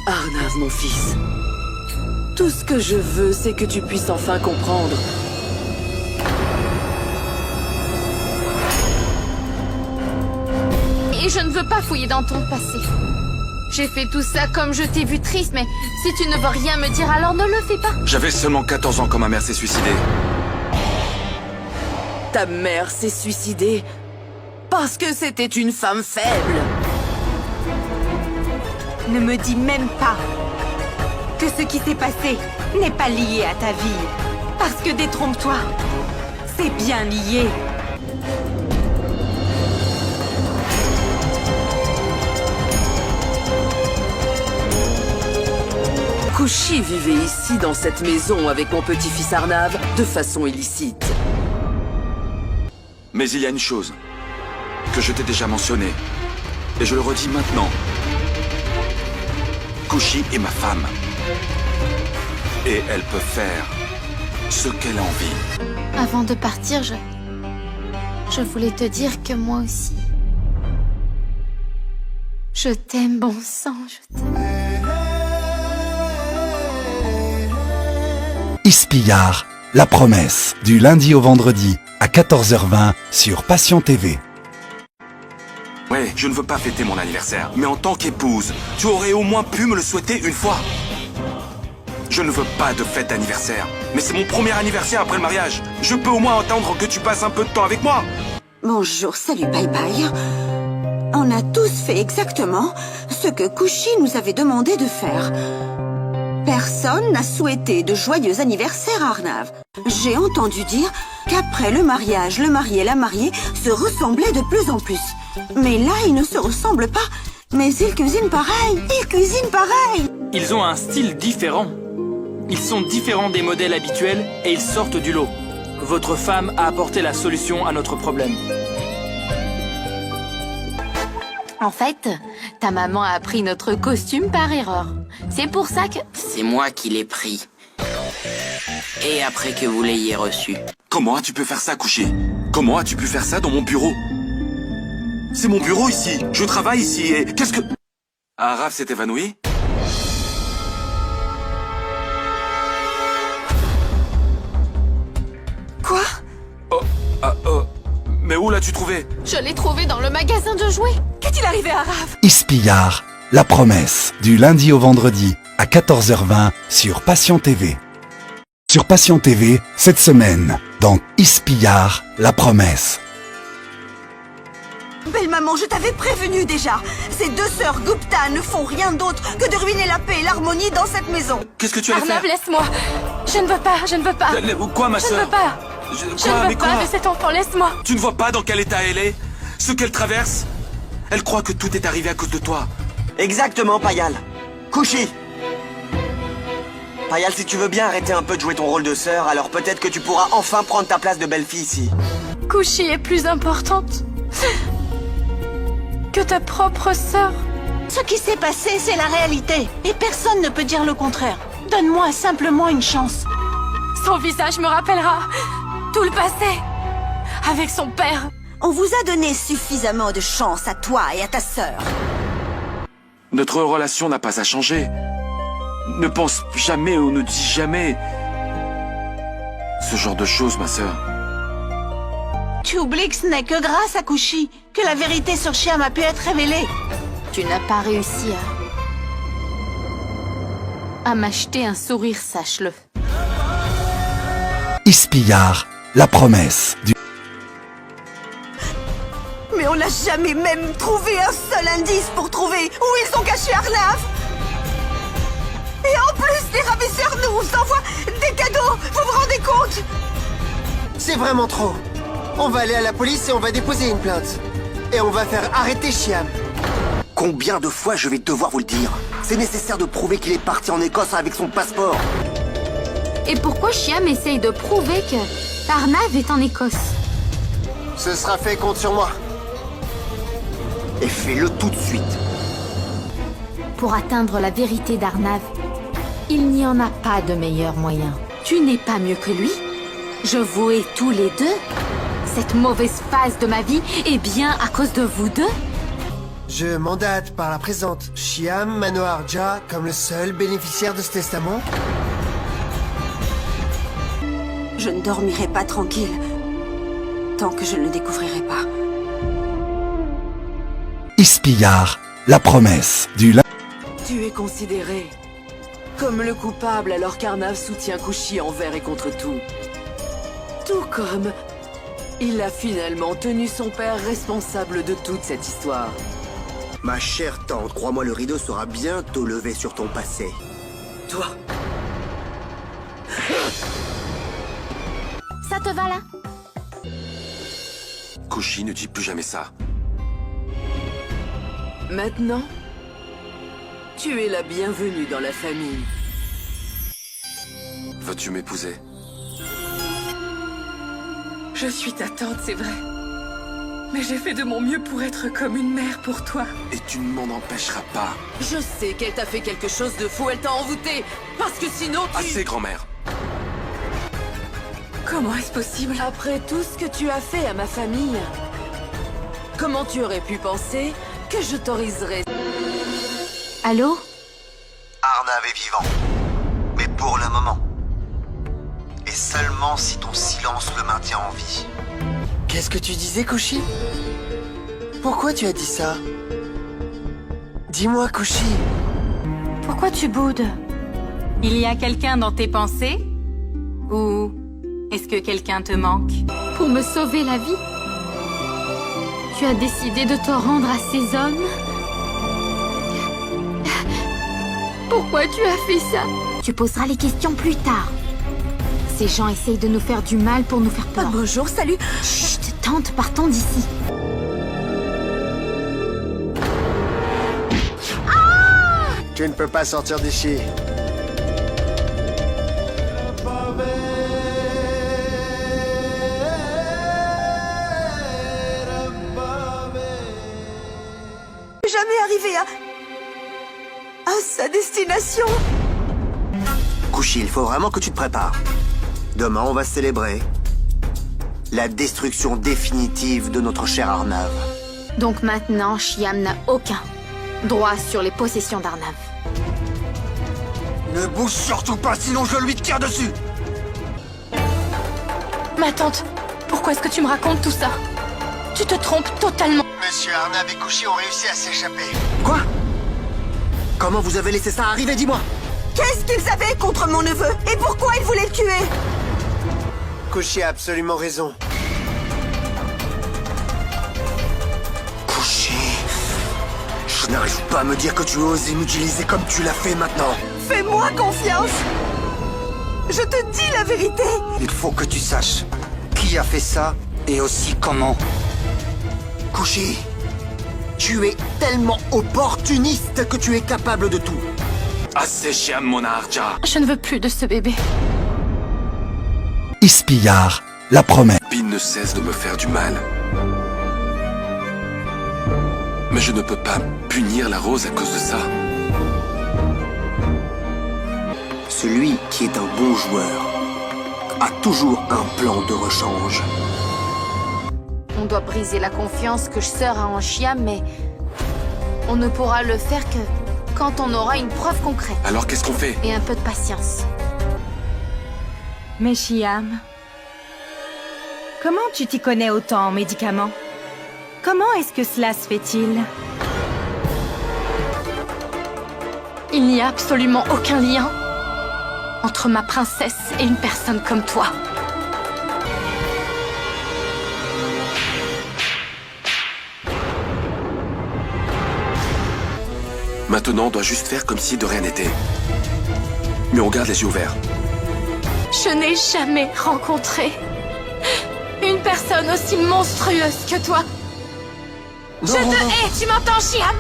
Arnav, mon fils. Tout ce que je veux, c'est que tu puisses enfin comprendre. Et je ne veux pas fouiller dans ton passé. J'ai fait tout ça comme je t'ai vu triste, mais si tu ne veux rien me dire, alors ne le fais pas. J'avais seulement 14 ans quand ma mère s'est suicidée. Ta mère s'est suicidée parce que c'était une femme faible. Ne me dis même pas que ce qui s'est passé n'est pas lié à ta vie. Parce que détrompe-toi, c'est bien lié. Kushi vivait ici, dans cette maison, avec mon petit-fils Arnav, de façon illicite. Mais il y a une chose que je t'ai déjà mentionnée, et je le redis maintenant. Kushi est ma femme. Et elle peut faire ce qu'elle a envie. Avant de partir, je voulais te dire que moi aussi. Je t'aime, bon sang, je t'aime. Ispillard, la promesse, du lundi au vendredi à 14h20 sur Passion TV. Ouais, je ne veux pas fêter mon anniversaire, mais en tant qu'épouse, tu aurais au moins pu me le souhaiter une fois. Je ne veux pas de fête d'anniversaire, mais c'est mon premier anniversaire après le mariage. Je peux au moins entendre que tu passes un peu de temps avec moi. Bonjour, salut, bye bye. On a tous fait exactement ce que Kushi nous avait demandé de faire. Personne n'a souhaité de joyeux anniversaire à Arnav. J'ai entendu dire qu'après le mariage, le marié et la mariée se ressemblaient de plus en plus. Mais là, ils ne se ressemblent pas. Mais ils cuisinent pareil. Ils cuisinent pareil. Ils ont un style différent. Ils sont différents des modèles habituels et ils sortent du lot. Votre femme a apporté la solution à notre problème. En fait, ta maman a pris notre costume par erreur. C'est pour ça que... C'est moi qui l'ai pris. Et après que vous l'ayez reçu. Comment as-tu pu faire ça, Kushi? Comment as-tu pu faire ça dans mon bureau? C'est mon bureau ici. Je travaille ici et... Qu'est-ce que... Araf s'est évanoui? Quoi? Mais où l'as-tu trouvé? Je l'ai trouvé dans le magasin de jouets. Qu'est-il arrivé à Araf? Ispillard, la promesse, du lundi au vendredi à 14h20 sur Passion TV. Sur Passion TV, cette semaine, dans Ispillard, la promesse. Belle maman, je t'avais prévenu déjà. Ces deux sœurs Gupta ne font rien d'autre que de ruiner la paix et l'harmonie dans cette maison. Qu'est-ce que tu allais Arnav, faire? laisse-moi. Je ne veux pas, je ne veux pas. Quoi, ma Je ne sœur? veux pas. Je ne veux pas de cet enfant, laisse-moi. Tu ne vois pas dans quel état elle est? Ce qu'elle traverse? Elle croit que tout est arrivé à cause de toi. Exactement, Payal. Kushi. Payal, si tu veux bien arrêter un peu de jouer ton rôle de sœur, alors peut-être que tu pourras enfin prendre ta place de belle-fille ici. Kushi est plus importante que ta propre sœur. Ce qui s'est passé, c'est la réalité. Et personne ne peut dire le contraire. Donne-moi simplement une chance. Son visage me rappellera tout le passé. Avec son père. On vous a donné suffisamment de chance à toi et à ta sœur. Notre relation n'a pas à changer. Ne pense jamais ou ne dis jamais ce genre de choses, ma sœur. Tu oublies que ce n'est que grâce à Kushi que la vérité sur Shyam a pu être révélée. Tu n'as pas réussi à m'acheter un sourire, sache-le. Ispillard, la promesse, du... Mais on n'a jamais même trouvé un seul indice pour trouver où ils ont caché Arnav. Et en plus, les ravisseurs nous envoient des cadeaux. Vous vous rendez compte? C'est vraiment trop. On va aller à la police et on va déposer une plainte. Et on va faire arrêter Shyam. Combien de fois je vais devoir vous le dire? C'est nécessaire de prouver qu'il est parti en Écosse avec son passeport. Et pourquoi Shyam essaye de prouver que Arnav est en Écosse? Ce sera fait, compte sur moi. Et fais-le tout de suite. Pour atteindre la vérité d'Arnav, il n'y en a pas de meilleur moyen. Tu n'es pas mieux que lui. Je vous hais tous les deux. Cette mauvaise phase de ma vie est bien à cause de vous deux. Je mandate par la présente Shyam Manohar Jha comme le seul bénéficiaire de ce testament. Je ne dormirai pas tranquille tant que je ne le découvrirai pas. Ispiyar, la promesse du lundi. Tu es considéré comme le coupable alors qu'Arnav soutient Kushi envers et contre tout. Tout comme il a finalement tenu son père responsable de toute cette histoire. Ma chère tante, crois-moi, le rideau sera bientôt levé sur ton passé. Toi, Ça te va là? Kushi, ne dis plus jamais ça. maintenant, tu es la bienvenue dans la famille. Veux-tu m'épouser? Je suis ta tante, c'est vrai. Mais j'ai fait de mon mieux pour être comme une mère pour toi. Et tu ne m'en empêcheras pas. Je sais qu'elle t'a fait quelque chose de fou, elle t'a envoûté. Parce que sinon tu... Assez, grand-mère. Comment est-ce possible? Après tout ce que tu as fait à ma famille, comment tu aurais pu penser que je t'autoriserais? Allô? Arnav est vivant. Mais pour le moment. Et seulement si ton silence le maintient en vie. Qu'est-ce que tu disais, Kushi? Pourquoi tu as dit ça? Dis-moi, Kushi. Pourquoi tu boudes? Il y a quelqu'un dans tes pensées? Ou est-ce que quelqu'un te manque? Pour me sauver la vie? Tu as décidé de te rendre à ces hommes? Pourquoi tu as fait ça? Tu poseras les questions plus tard. Ces gens essayent de nous faire du mal pour nous faire peur. Bonjour, salut. Chut, tante, partons d'ici. Tu ne peux pas sortir d'ici. Jamais arrivé à sa destination. Kushi, il faut vraiment que tu te prépares. Demain, on va célébrer la destruction définitive de notre cher Arnav. Donc maintenant, Shyam n'a aucun droit sur les possessions d'Arnav. Ne bouge surtout pas, sinon je lui tire dessus. Ma tante, pourquoi est-ce que tu me racontes tout ça? Tu te trompes totalement. Monsieur Arnav et Kushi ont réussi à s'échapper. Quoi? Comment vous avez laissé ça arriver, dis-moi? Qu'est-ce qu'ils avaient contre mon neveu? Et pourquoi ils voulaient le tuer? Kushi a absolument raison. Kushi... Je n'arrive pas à me dire que tu oses m'utiliser comme tu l'as fait maintenant. Fais-moi confiance. Je te dis la vérité. Il faut que tu saches qui a fait ça et aussi comment. Kushi, tu es tellement opportuniste que tu es capable de tout. Assez, Shyam Manohar Jha. Je ne veux plus de ce bébé. Ispiyar, la promesse. Pin ne cesse de me faire du mal. Mais je ne peux pas punir la rose à cause de ça. Celui qui est un bon joueur a toujours un plan de rechange. On doit briser la confiance que Sœur a en Shyam, mais on ne pourra le faire que quand on aura une preuve concrète. Alors qu'est-ce qu'on fait? Et un peu de patience. Mais Shyam, comment tu t'y connais autant en médicaments? Comment est-ce que cela se fait-il? Il n'y a absolument aucun lien entre ma princesse et une personne comme toi. Maintenant, on doit juste faire comme si de rien n'était. Mais on garde les yeux ouverts. Je n'ai jamais rencontré une personne aussi monstrueuse que toi. Je te hais, tu m'entends, Shyam?